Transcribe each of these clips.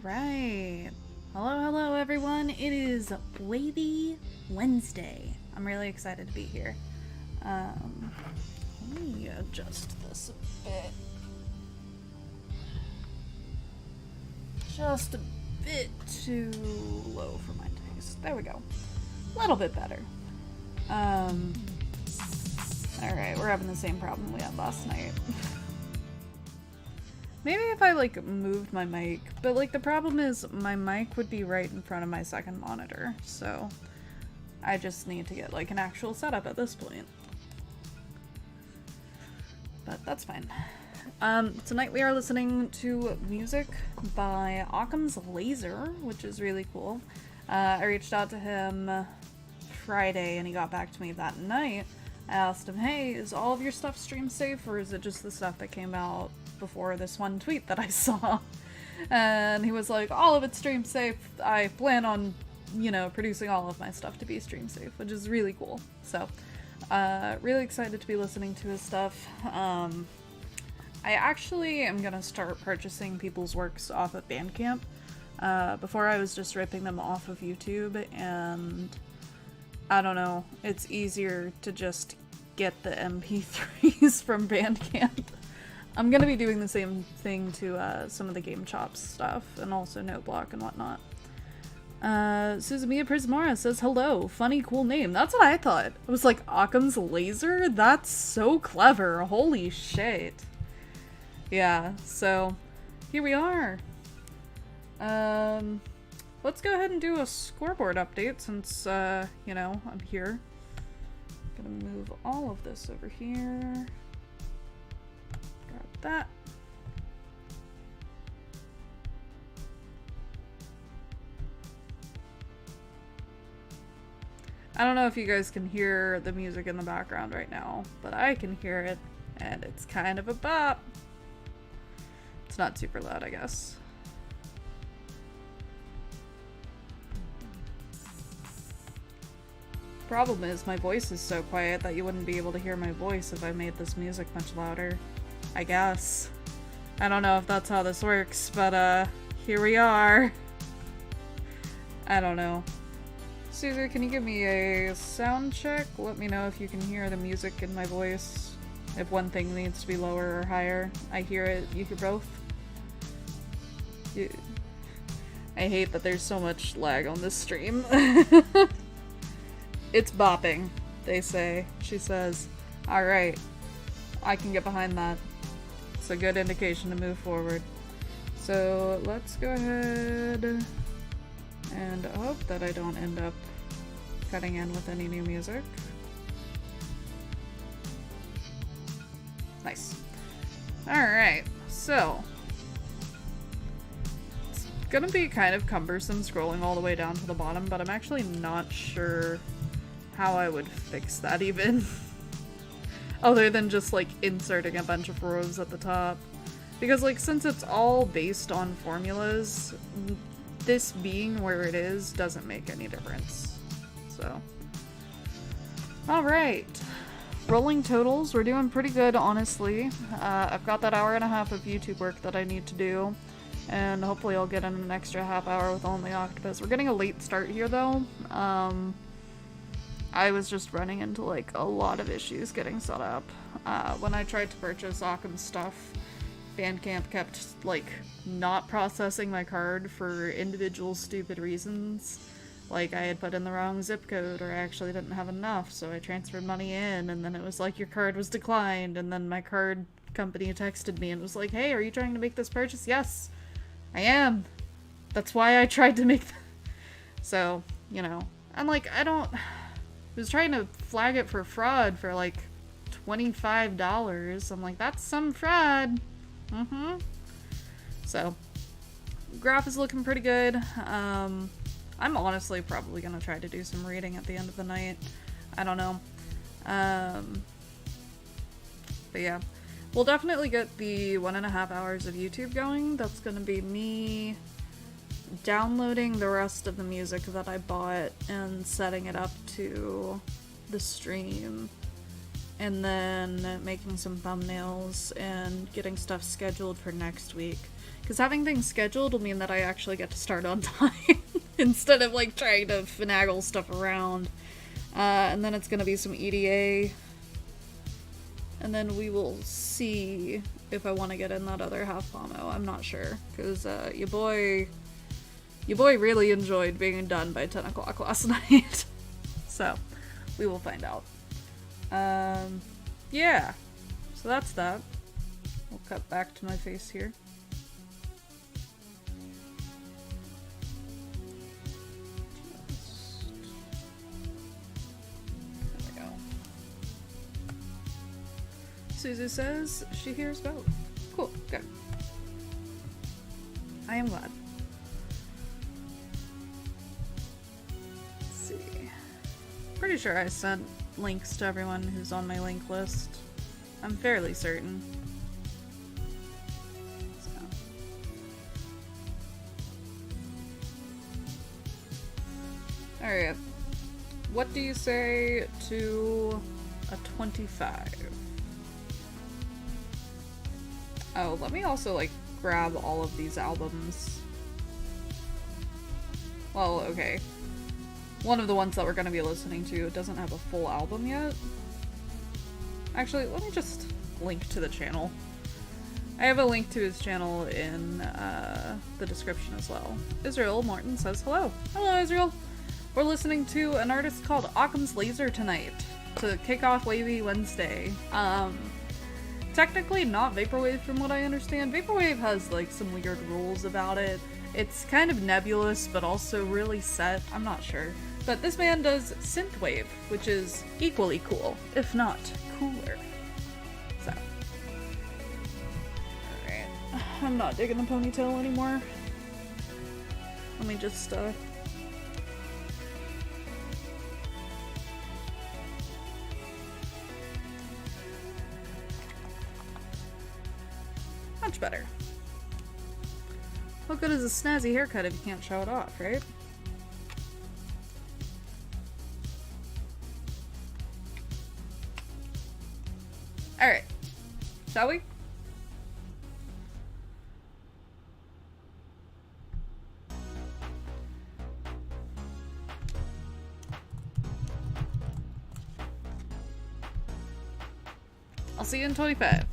Alright. Hello, everyone. It is Wavy Wednesday. I'm really excited to be here. Let me adjust this a bit. Just a bit too low for my taste. There we go. A little bit better. Alright, we're having the same problem we had last night. Maybe if I, moved my mic, but, the problem is my mic would be right in front of my second monitor, so I just need to get, an actual setup at this point. But that's fine. Tonight we are listening to music by Occam's Laser, which is really cool. I reached out to him Friday, and he got back to me that night. I asked him, hey, is all of your stuff stream safe, or is it just the stuff that came out before this one tweet that I saw? And he was like, all of it's stream safe. I plan on, producing all of my stuff to be stream safe, which is really cool. So, really excited to be listening to his stuff. I actually am gonna start purchasing people's works off of Bandcamp. Before I was just ripping them off of YouTube, and I don't know, it's easier to just get the MP3s from Bandcamp. I'm gonna be doing the same thing to some of the Game Chops stuff, and also Noteblock and whatnot. Suzumiya Prismara says, hello, funny cool name. That's what I thought. I was like, Occam's Laser? That's so clever, holy shit. Yeah, so here we are. Let's go ahead and do a scoreboard update since, I'm here. Gonna move all of this over here. Grab that. I don't know if you guys can hear the music in the background right now, but I can hear it, and it's kind of a bop. It's not super loud, I guess. Problem is, my voice is so quiet that you wouldn't be able to hear my voice if I made this music much louder. I guess. I don't know if that's how this works, but here we are. I don't know. Suzu, can you give me a sound check? Let me know if you can hear the music in my voice. If one thing needs to be lower or higher. I hear it. You hear both? I hate that there's so much lag on this stream. It's bopping, they say. She says, alright, I can get behind that. It's a good indication to move forward. So let's go ahead and hope that I don't end up cutting in with any new music. Nice. Alright, so it's gonna be kind of cumbersome scrolling all the way down to the bottom, but I'm actually not sure how I would fix that even. Other than just inserting a bunch of rows at the top. Because since it's all based on formulas, this being where it is doesn't make any difference. So. Alright. Rolling totals, we're doing pretty good, honestly. I've got that hour and a half of YouTube work that I need to do. And hopefully I'll get in an extra half hour with Only Octopus. We're getting a late start here though. I was just running into a lot of issues getting set up. When I tried to purchase Occam's stuff, Bandcamp kept not processing my card for individual stupid reasons. I had put in the wrong zip code, or I actually didn't have enough, so I transferred money in, and then it was your card was declined, and then my card company texted me and was like, hey, are you trying to make this purchase? Yes, I am. That's why I tried to make So, I'm I was trying to flag it for fraud for $25. I'm like, that's some fraud. So, graph is looking pretty good. I'm honestly probably gonna try to do some reading at the end of the night. I don't know. But yeah, we'll definitely get the 1.5 hours of YouTube going. That's gonna be me downloading the rest of the music that I bought and setting it up to the stream and then making some thumbnails and getting stuff scheduled for next week. Because having things scheduled will mean that I actually get to start on time instead of like trying to finagle stuff around. And then it's gonna be some EDA. And then we will see if I want to get in that other half pomo. I'm not sure. Because your boy really enjoyed being done by 10 o'clock last night. So, we will find out. Yeah. So that's that. We'll cut back to my face here. There we go. Suzu says she hears both. Cool, good. I am glad. Let's see. Pretty sure I sent links to everyone who's on my link list. I'm fairly certain. So. Alright. What do you say to a 25? Oh, let me also, like, grab all of these albums. Well, okay. One of the ones that we're gonna be listening to doesn't have a full album yet. Actually, let me just link to the channel. I have a link to his channel in the description as well. Israel Morton says hello. Hello, Israel! We're listening to an artist called Occam's Laser tonight to kick off Wavy Wednesday. Technically not Vaporwave from what I understand. Vaporwave has like some weird rules about it. It's kind of nebulous but also really set. I'm not sure. But this band does synthwave, which is equally cool, if not cooler. So. Alright. I'm not digging the ponytail anymore. Let me just much better. What good is a snazzy haircut if you can't show it off, right? Alright. Shall we? I'll see you in 25.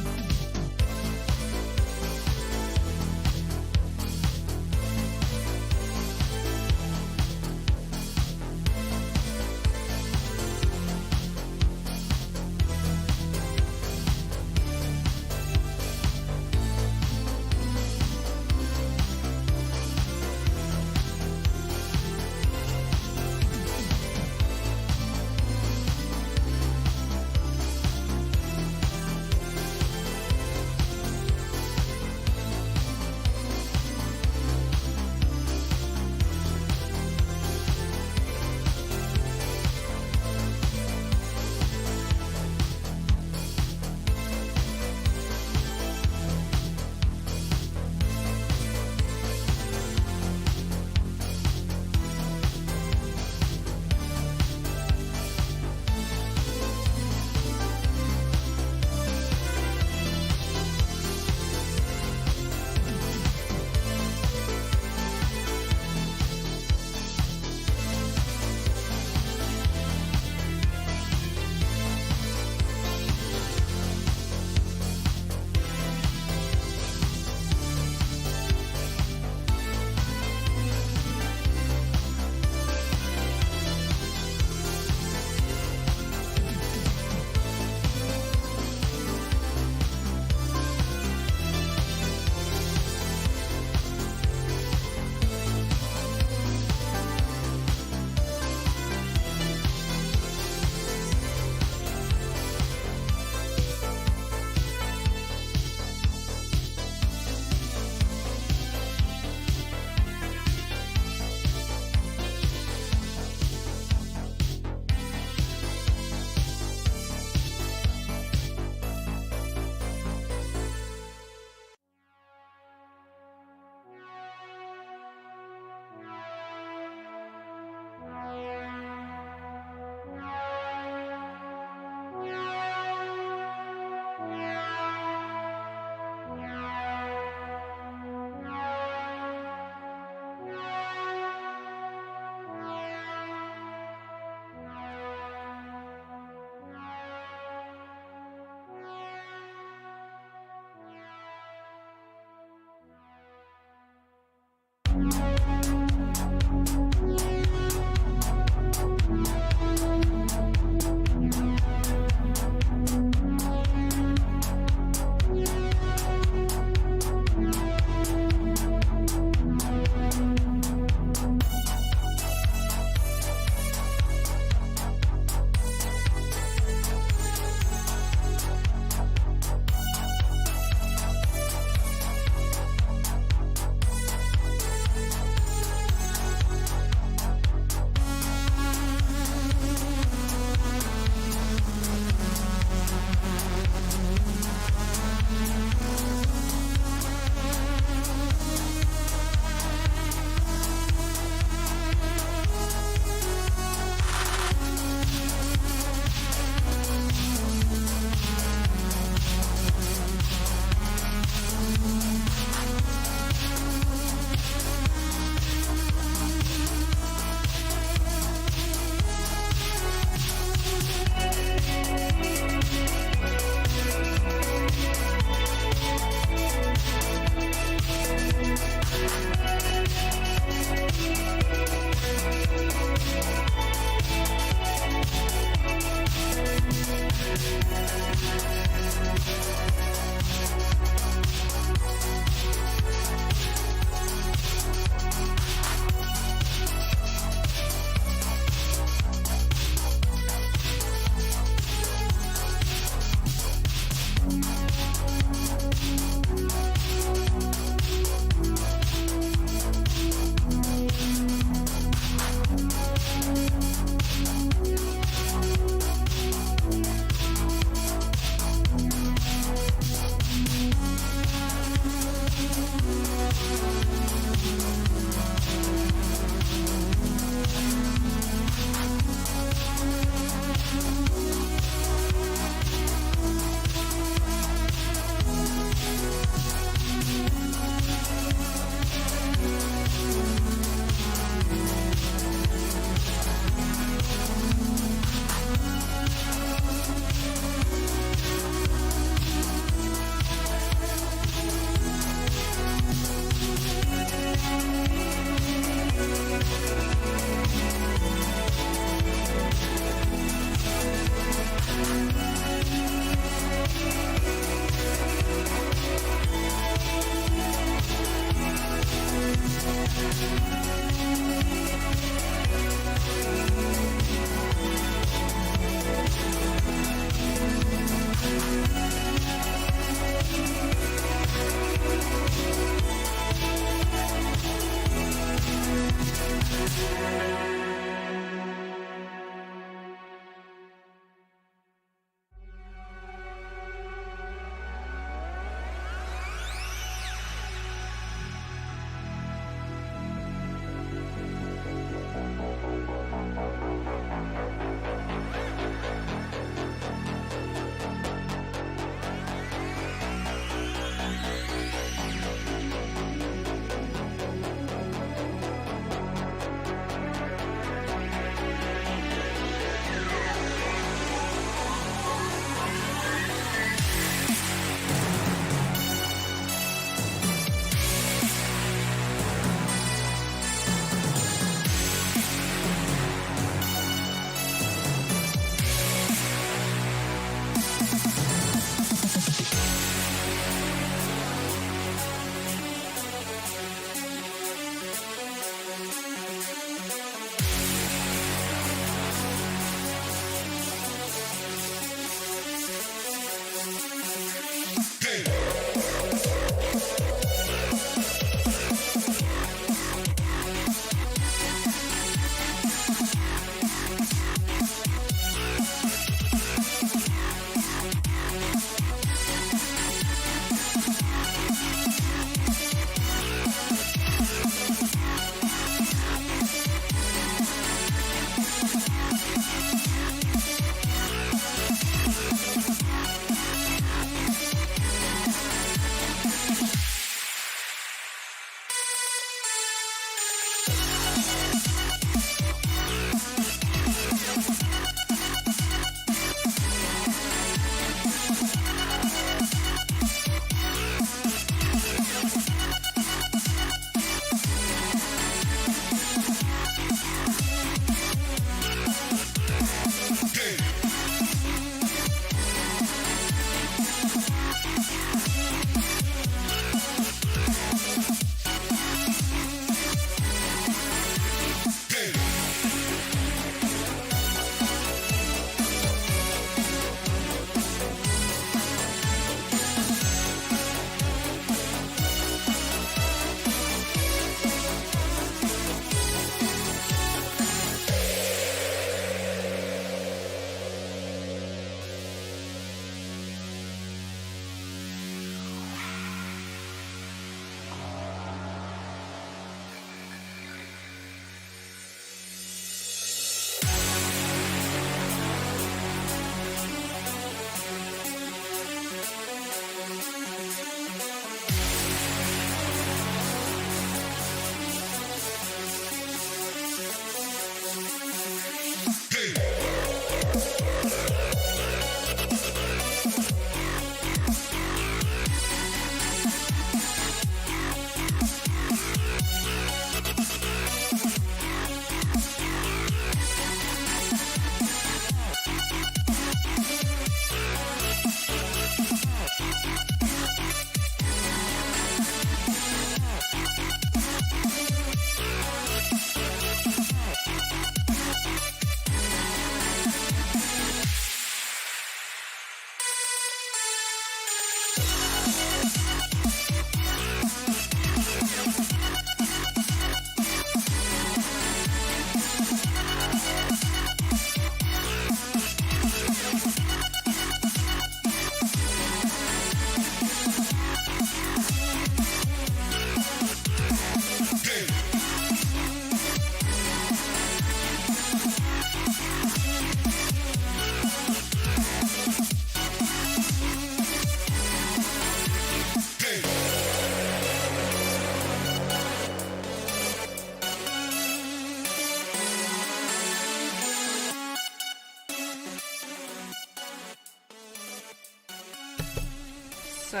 So,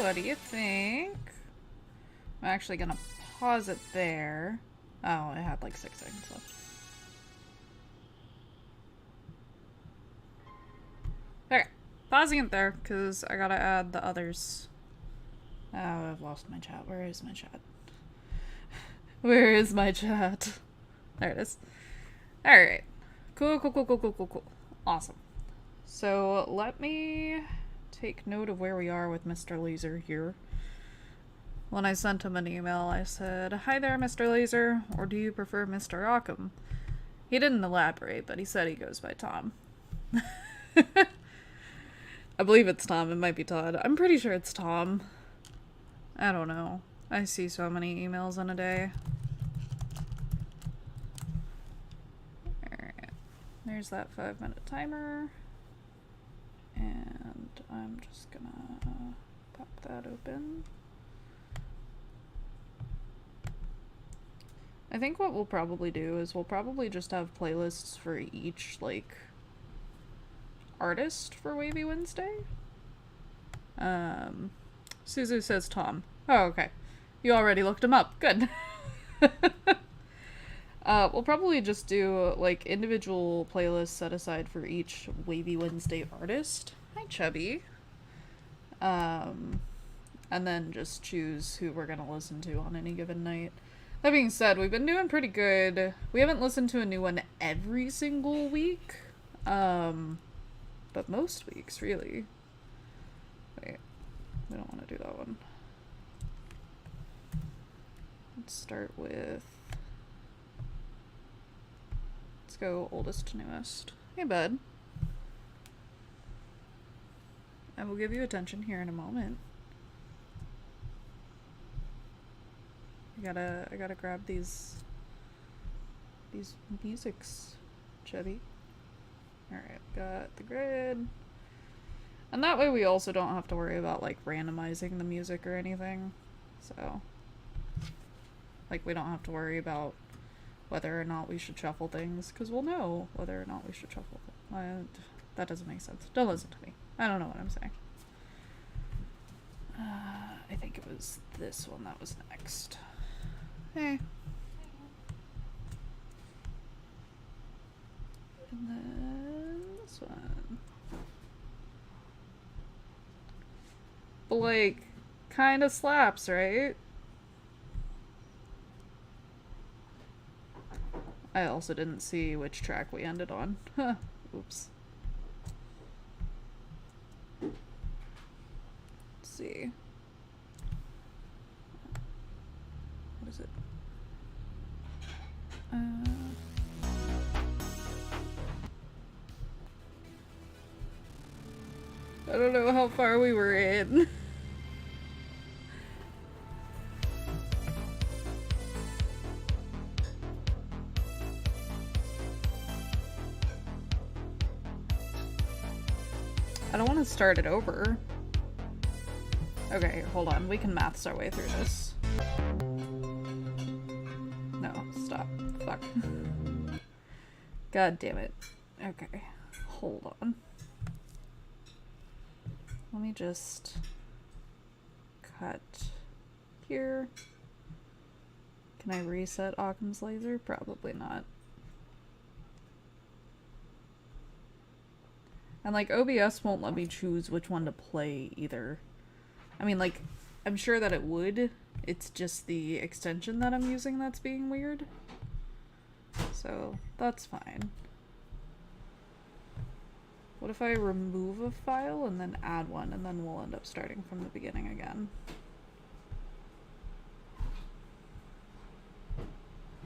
what do you think? I'm actually gonna pause it there. Oh, it had like 6 seconds left. Okay, pausing it there because I gotta add the others. Oh, I've lost my chat. Where is my chat? Where is my chat? There it is. Alright. Cool. Awesome. So, let me take note of where we are with Mr. Laser here. When I sent him an email, I said, "Hi there, Mr. Laser, or do you prefer Mr. Occam?" He didn't elaborate, but he said he goes by Tom. I believe it's Tom. It might be Todd. I'm pretty sure it's Tom. I don't know. I see so many emails in a day. Alright. There's that 5-minute timer. And I'm just gonna pop that open. I think what we'll probably do is we'll probably just have playlists for each, like, artist for Wavy Wednesday. Suzu says Tom. Oh, okay. You already looked him up. Good. We'll probably just do, like, individual playlists set aside for each Wavy Wednesday artist. Hi, Chubby. And then just choose who we're gonna listen to on any given night. That being said, we've been doing pretty good. We haven't listened to a new one every single week. But most weeks, really. Wait. We don't want to do that one. Let's start with... Let's go oldest to newest. Hey, bud. I will give you attention here in a moment. I gotta grab these musics, Chubby. Alright, got the grid. And that way we also don't have to worry about, like, randomizing the music or anything. So, like, we don't have to worry about whether or not we should shuffle things, because we'll know whether or not we should shuffle them. That doesn't make sense. Don't listen to me. I don't know what I'm saying. I think it was this one that was next. Hey. And then this one. But, like, kinda slaps, right? I also didn't see which track we ended on. Oops. Let's see. What is it? I don't know how far we were in. I don't want to start it over. Okay, hold on. We can maths our way through this. No, stop. Fuck. God damn it. Okay, hold on. Let me just cut here. Can I reset Occam's laser? Probably not. And, like, OBS won't let me choose which one to play either. I mean, like, I'm sure that it would. It's just the extension that I'm using that's being weird. So, that's fine. What if I remove a file and then add one, and then we'll end up starting from the beginning again?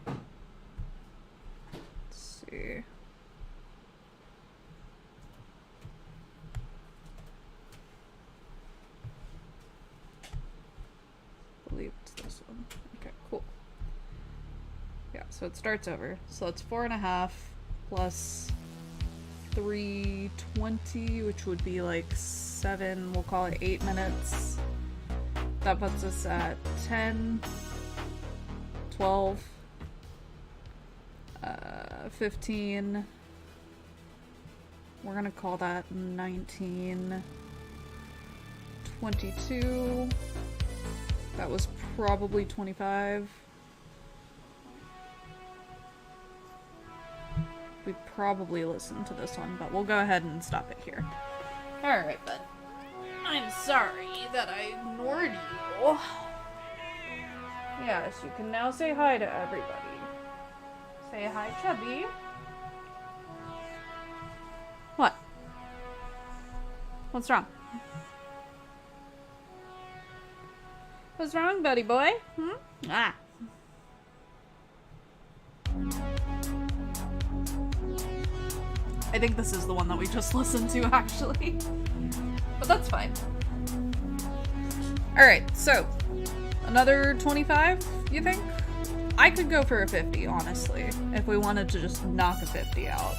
Let's see. I believe it's this one. Okay, cool. Yeah, so it starts over. So it's 4.5 plus 320, which would be like 7, we'll call it 8 minutes. That puts us at 10, 12, 15. We're gonna call that 19, 22. That was probably 25. We probably listened to this one, but we'll go ahead and stop it here. Alright, but I'm sorry that I ignored you. Yes, you can now say hi to everybody. Say hi, Chubby. What? What's wrong? What's wrong, buddy boy? Ah. I think this is the one that we just listened to, actually. But that's fine. Alright, so another 25, you think? I could go for a 50, honestly, if we wanted to just knock a 50 out.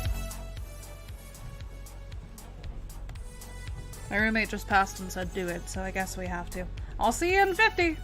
My roommate just passed and said do it, so I guess we have to. I'll see you in 50!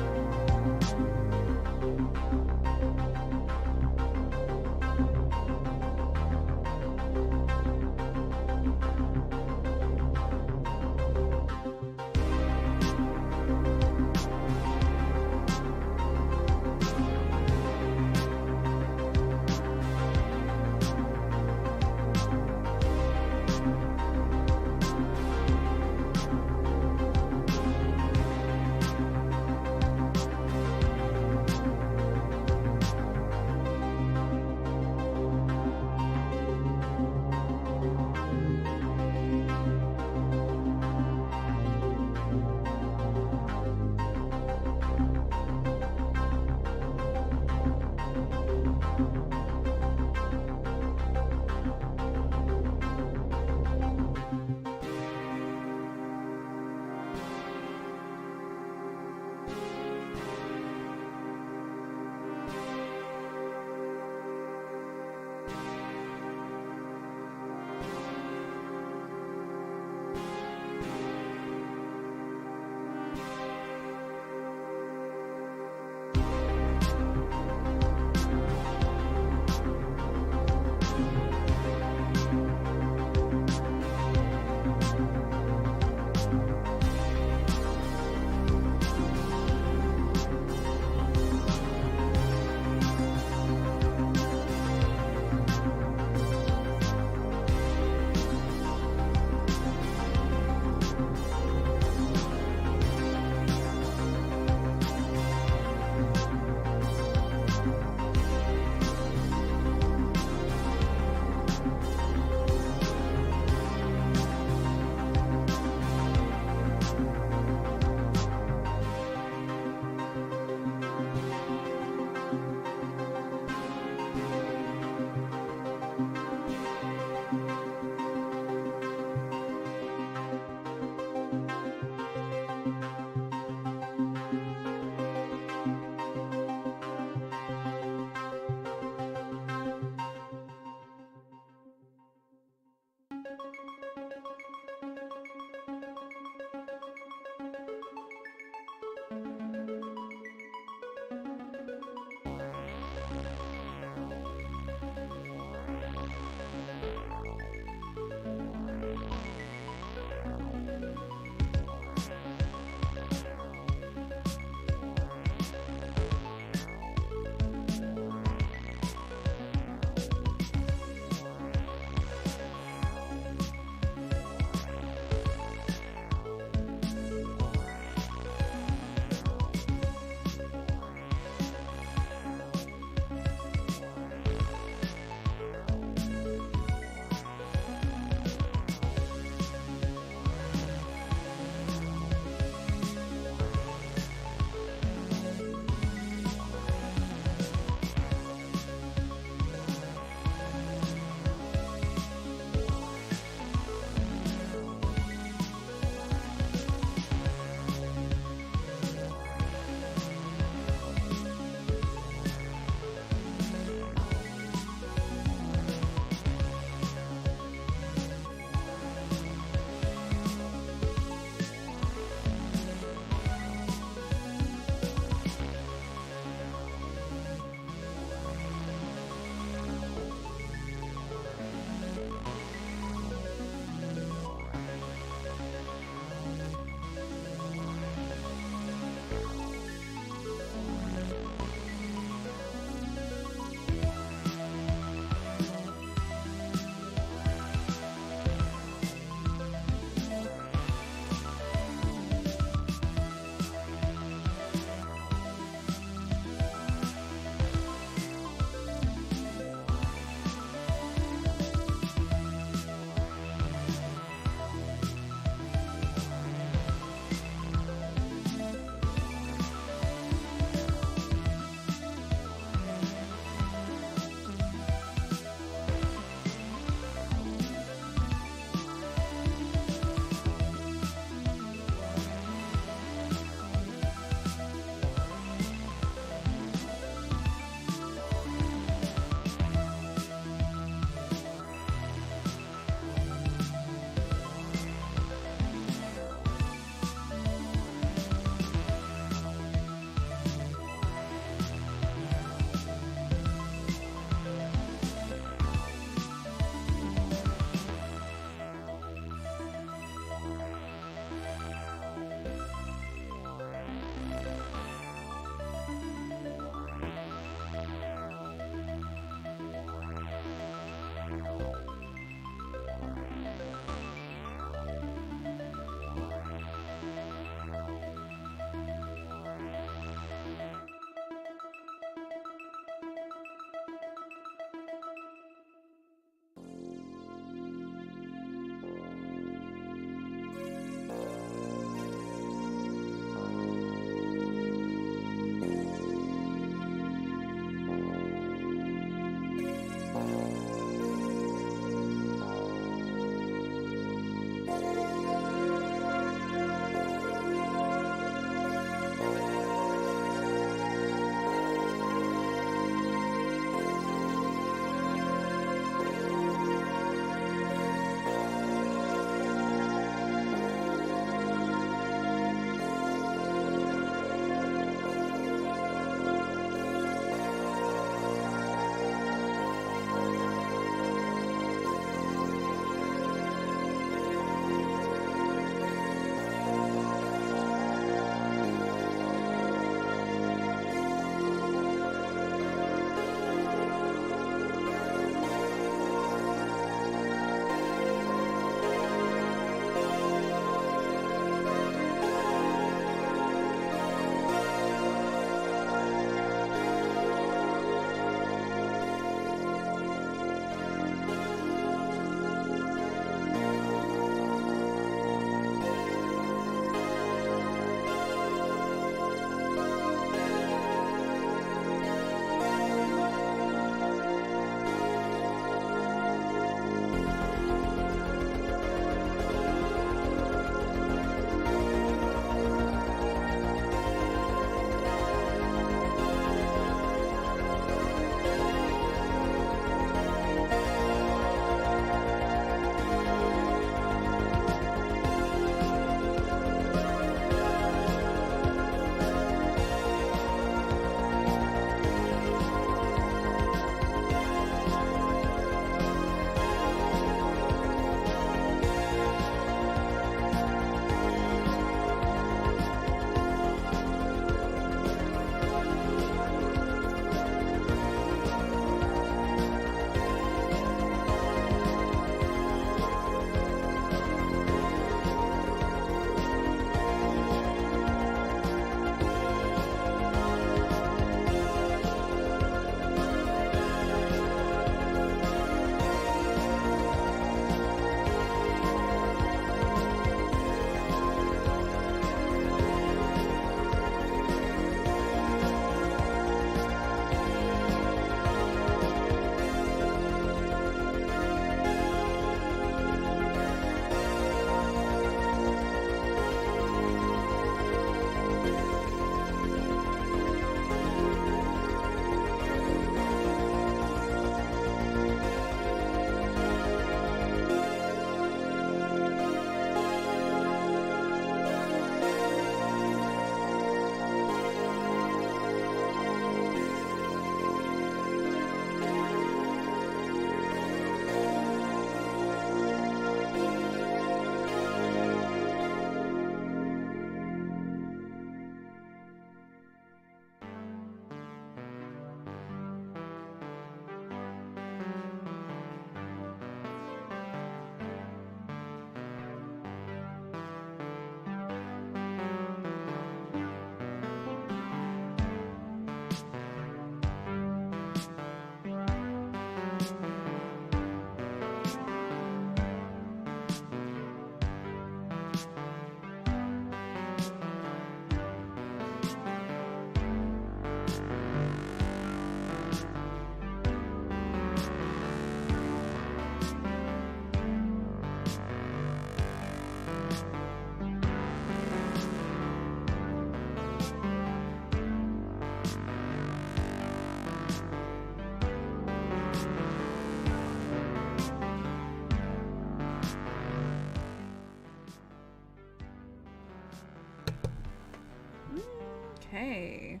Okay.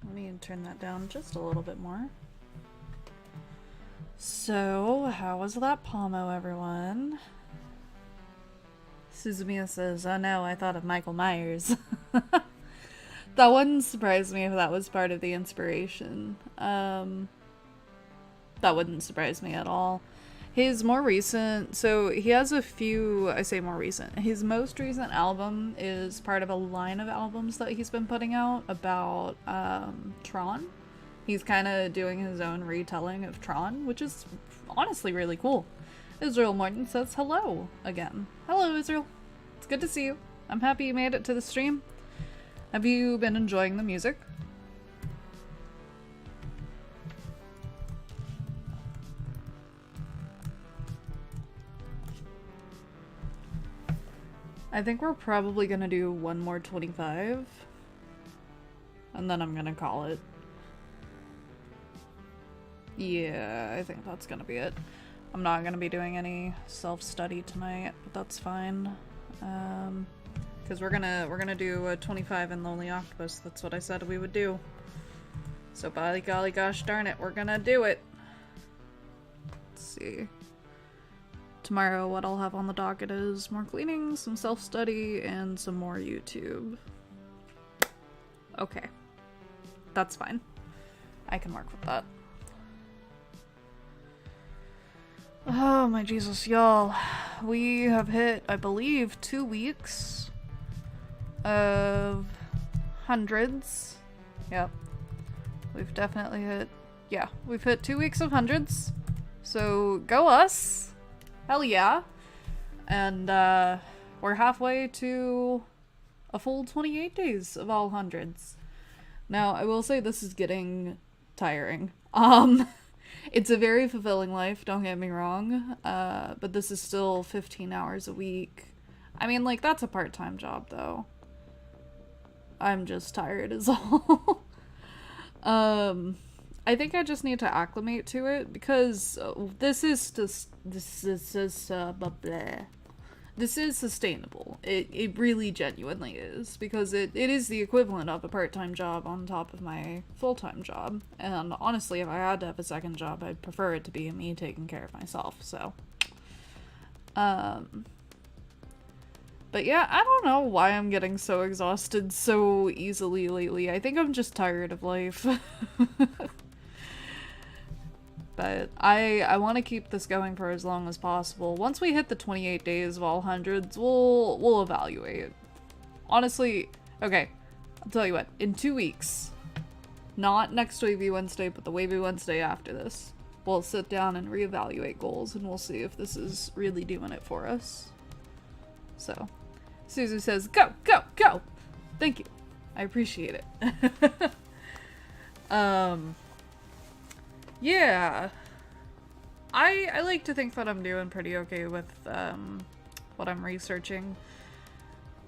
Let me turn that down just a little bit more. So, how was that Pomo, everyone? Suzumiya says, oh no, I thought of Michael Myers. That wouldn't surprise me if that was part of the inspiration. That wouldn't surprise me at all. His more recent, so he has a few, I say more recent, his most recent album is part of a line of albums that he's been putting out about Tron. He's kind of doing his own retelling of Tron, which is honestly really cool. Israel Morton says hello again. Hello, Israel. It's good to see you. I'm happy you made it to the stream. Have you been enjoying the music? I think we're probably gonna do one more 25. And then I'm gonna call it. Yeah, I think that's gonna be it. I'm not gonna be doing any self-study tonight, but that's fine. Because we're gonna do a 25 in Lonely Octopus. That's what I said we would do. So by golly gosh darn it, we're gonna do it. Let's see. Tomorrow what I'll have on the docket is more cleaning, some self-study, and some more YouTube. Okay. That's fine. I can work with that. Oh my Jesus, y'all. We have hit, I believe, 2 weeks of hundreds. Yep. We've definitely hit, yeah, we've hit 2 weeks of hundreds. So go us. Hell yeah. And we're halfway to a full 28 days of all hundreds. Now, I will say this is getting tiring. It's a very fulfilling life, don't get me wrong. But this is still 15 hours a week. I mean, like, that's a part-time job, though. I'm just tired is all. I think I just need to acclimate to it because this is sustainable. It really genuinely is because it is the equivalent of a part-time job on top of my full-time job. And honestly, if I had to have a second job, I'd prefer it to be me taking care of myself. So, but yeah, I don't know why I'm getting so exhausted so easily lately. I think I'm just tired of life. But I want to keep this going for as long as possible. Once we hit the 28 days of all hundreds, we'll evaluate. Honestly, okay, I'll tell you what, in 2 weeks, not next Wavy Wednesday, but the Wavy Wednesday after this, we'll sit down and reevaluate goals and we'll see if this is really doing it for us. So, Suzu says, go, go, go! Thank you. I appreciate it. Yeah. I like to think that I'm doing pretty okay with what I'm researching.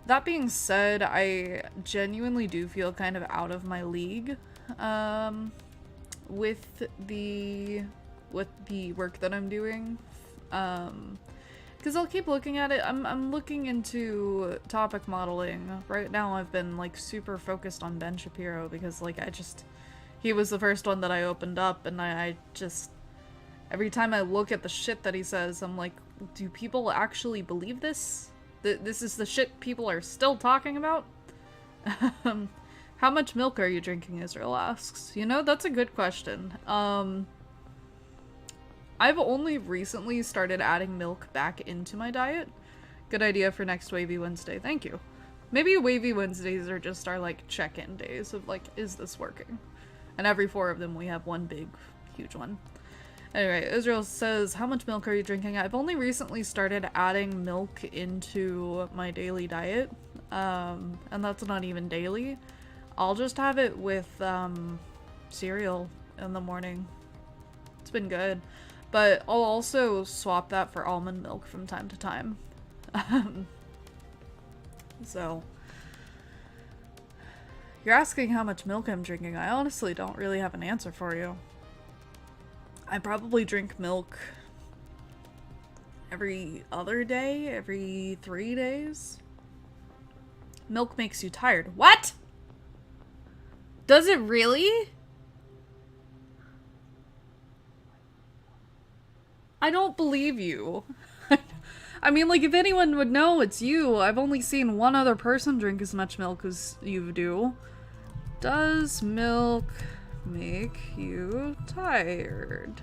That being said, I genuinely do feel kind of out of my league with the work that I'm doing. Because I'll keep looking at it. I'm looking into topic modeling. Right now I've been like super focused on Ben Shapiro because like he was the first one that I opened up, and I just, every time I look at the shit that he says, I'm like, do people actually believe this? This is the shit people are still talking about? How much milk are you drinking, Israel asks. You know, that's a good question. I've only recently started adding milk back into my diet. Good idea for next Wavy Wednesday, thank you. Maybe Wavy Wednesdays are just our, like, check-in days of, like, is this working? And every 4 of them we have one big, huge one. Anyway, Israel says, how much milk are you drinking? I've only recently started adding milk into my daily diet. And that's not even daily. I'll just have it with cereal in the morning. It's been good. But I'll also swap that for almond milk from time to time. So, you're asking how much milk I'm drinking. I honestly don't really have an answer for you. I probably drink milk every other day, every 3 days. Milk makes you tired. What? Does it really? I don't believe you. I mean, like, if anyone would know, it's you. I've only seen one other person drink as much milk as you do. Does milk make you tired?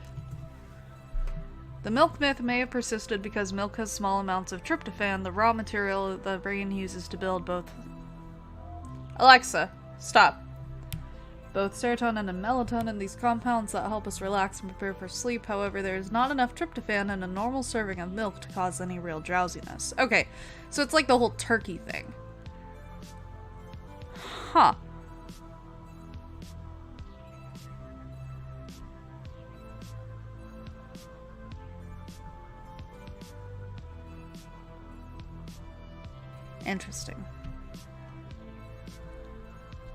The milk myth may have persisted because milk has small amounts of tryptophan, the raw material the brain uses to build both... Alexa, stop. Both serotonin and melatonin, these compounds that help us relax and prepare for sleep. However, there is not enough tryptophan in a normal serving of milk to cause any real drowsiness. Okay, so it's like the whole turkey thing. Huh. Interesting.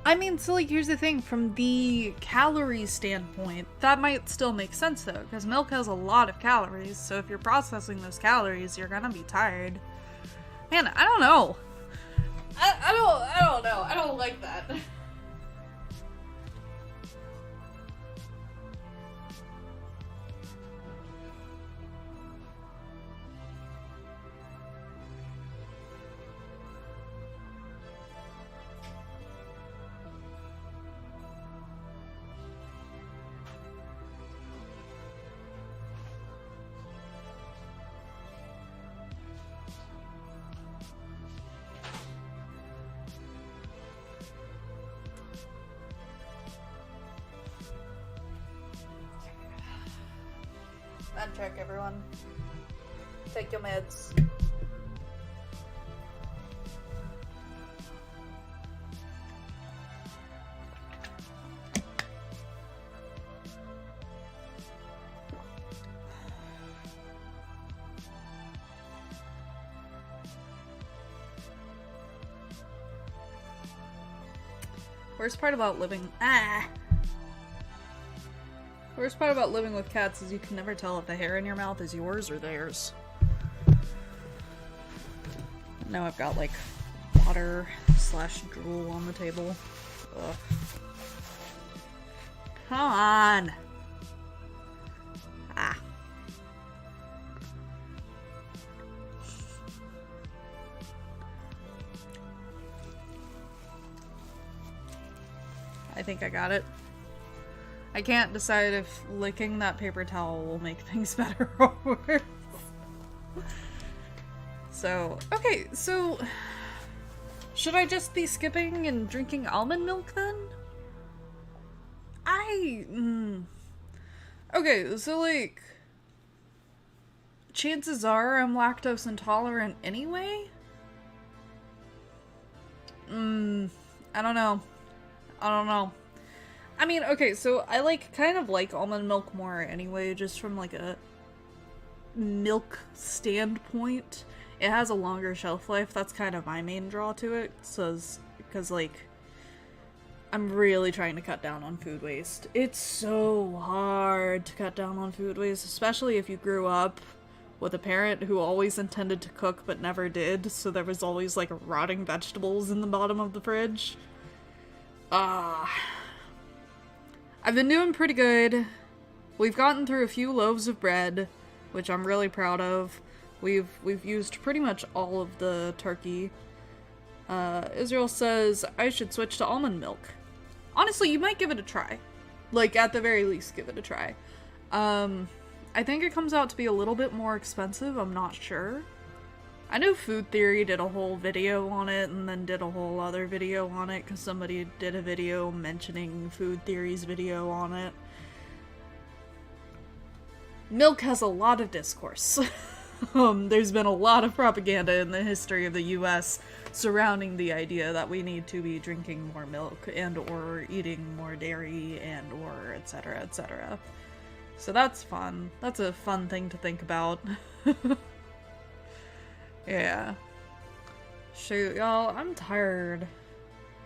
I mean, so like, here's the thing, from the calorie standpoint, that might still make sense though, because milk has a lot of calories, so if you're processing those calories, you're gonna be tired. Man, I don't know. I don't know. I don't like that. Med check, everyone. Take your meds. Worst part about living... Worst part about living with cats is you can never tell if the hair in your mouth is yours or theirs. Now I've got, like, water/drool on the table. Ugh. Come on! Ah. I think I got it. I can't decide if licking that paper towel will make things better or worse. So, okay, so... should I just be skipping and drinking almond milk then? Okay, so like... chances are I'm lactose intolerant anyway? I don't know. I don't know. I mean, okay, so I kind of like almond milk more anyway, just from like a milk standpoint. It has a longer shelf life. That's kind of my main draw to it. Because like, I'm really trying to cut down on food waste. It's so hard to cut down on food waste, especially if you grew up with a parent who always intended to cook but never did, so there was always like rotting vegetables in the bottom of the fridge. I've been doing pretty good. We've gotten through a few loaves of bread, which I'm really proud of. We've used pretty much all of the turkey. Israel says I should switch to almond milk. Honestly, you might give it a try. Like, at the very least, give it a try. I think it comes out to be a little bit more expensive, I'm not sure. I know Food Theory did a whole video on it, and then did a whole other video on it, because somebody did a video mentioning Food Theory's video on it. Milk has a lot of discourse. There's been a lot of propaganda in the history of the US surrounding the idea that we need to be drinking more milk and or eating more dairy and or etc, etc. So that's fun. That's a fun thing to think about. Yeah. Shoot, y'all, I'm tired.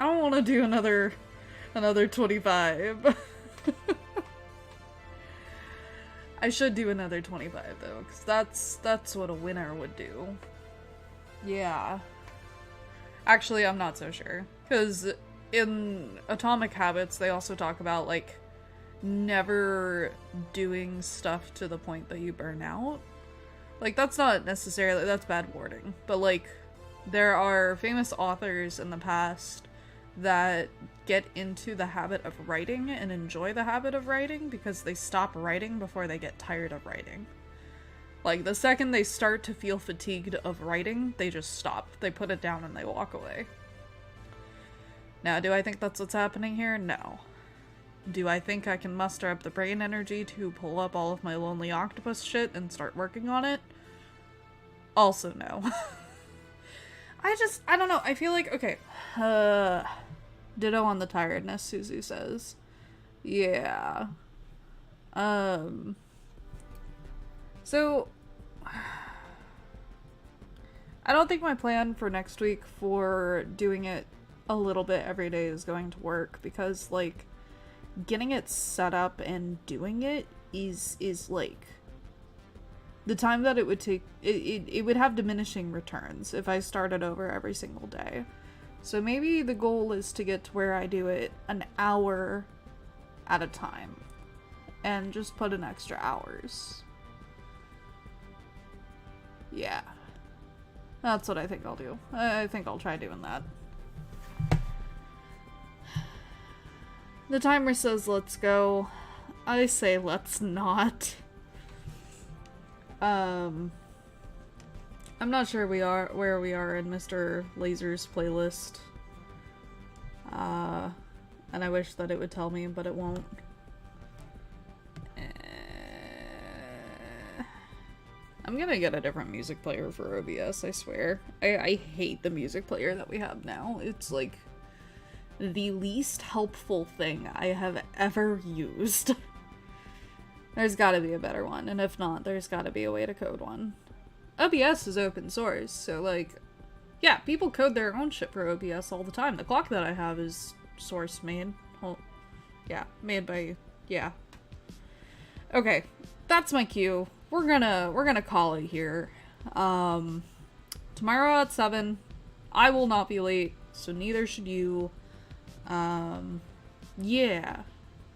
I don't want to do another 25. I should do another 25 though, because that's what a winner would do. Yeah. Actually, I'm not so sure. Because in Atomic Habits, they also talk about, like, never doing stuff to the point that you burn out. Like, that's not necessarily, that's bad wording. But, like, there are famous authors in the past that get into the habit of writing and enjoy the habit of writing because they stop writing before they get tired of writing. Like, the second they start to feel fatigued of writing, they just stop. They put it down and they walk away. Now, do I think that's what's happening here? No. Do I think I can muster up the brain energy to pull up all of my Lonely Octopus shit and start working on it? Also no. I don't know. I feel like, okay. Ditto on the tiredness, Susie says. Yeah. So, I don't think my plan for next week for doing it a little bit every day is going to work because, like, getting it set up and doing it is like, the time that it would take, it would have diminishing returns if I started over every single day. So maybe the goal is to get to where I do it an hour at a time and just put in extra hours. Yeah. That's what I think I'll do. I think I'll try doing that. The timer says let's go. I say let's not. I'm not sure where we are in Mr. Laser's playlist. And I wish that it would tell me, but it won't. I'm gonna get a different music player for OBS, I swear. I hate the music player that we have now. It's like the least helpful thing I have ever used. There's gotta be a better one, and if not, there's gotta be a way to code one. OBS is open source, so like, yeah, people code their own shit for OBS all the time. The clock that I have is source made. Well, yeah, made by, yeah. Okay, that's my cue. We're gonna call it here. Tomorrow at 7, I will not be late, so neither should you. Yeah.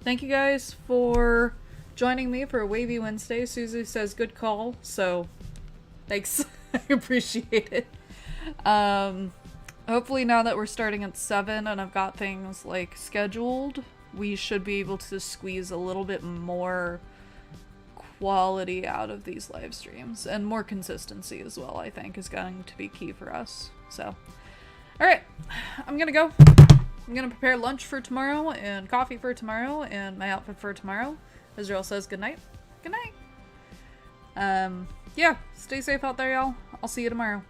Thank you guys for joining me for Wavy Wednesday. Susie says good call, so thanks. I appreciate it. Hopefully now that we're starting at 7 and I've got things like scheduled, we should be able to squeeze a little bit more quality out of these live streams, and more consistency as well, I think, is going to be key for us. So, alright, I'm gonna go. I'm gonna prepare lunch for tomorrow, and coffee for tomorrow, and my outfit for tomorrow. Israel says good night. Good night. Yeah, stay safe out there, y'all. I'll see you tomorrow.